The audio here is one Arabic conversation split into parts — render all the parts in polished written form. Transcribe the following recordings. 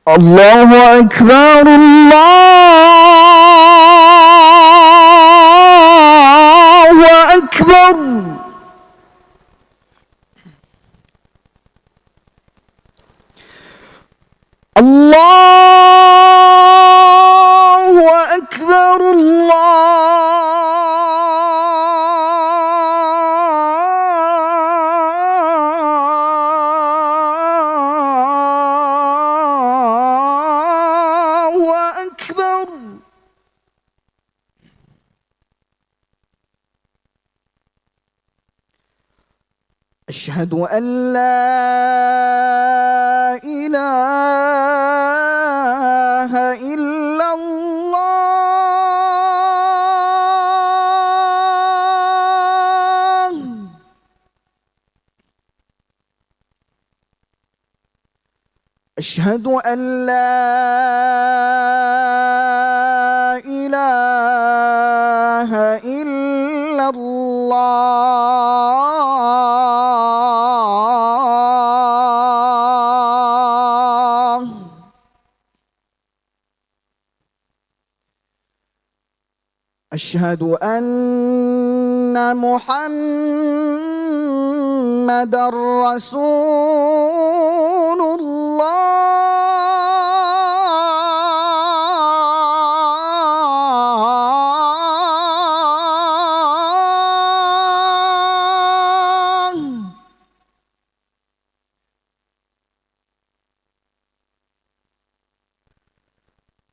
الله أكبر الله أكبر. الله أكبر الله أكبر. أشهد أن لا إله إلا الله. أشهد أن لا إله إلا الله. أشهد أن محمدًا رسول الله.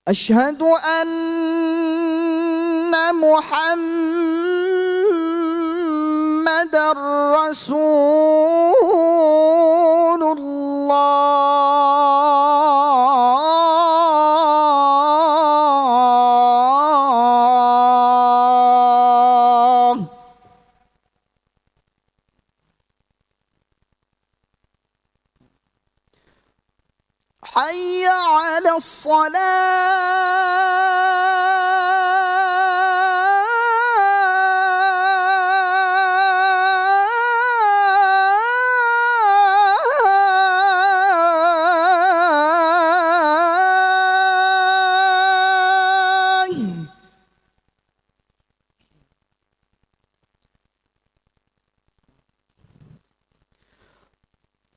أشهد أن محمدًا رسول الله. حي على الصلاة.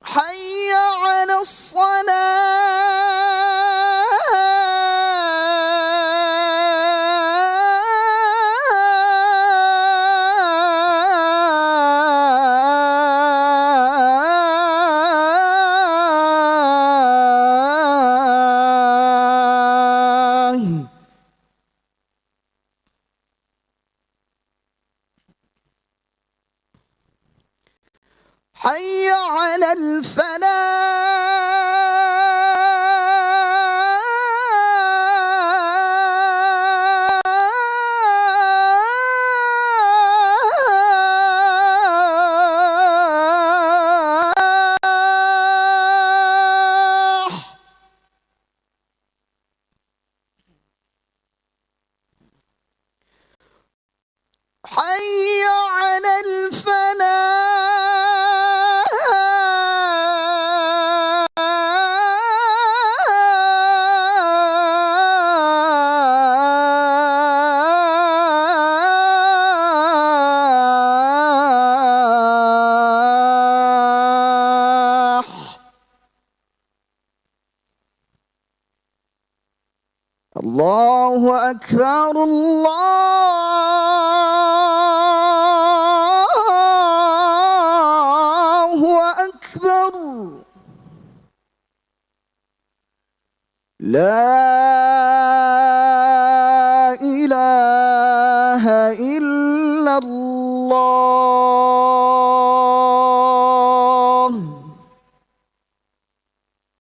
حي على الصلاة. حي على الفلاح. حي على الفلاح. الله أكبر الله أكبر. لا إله إلا الله.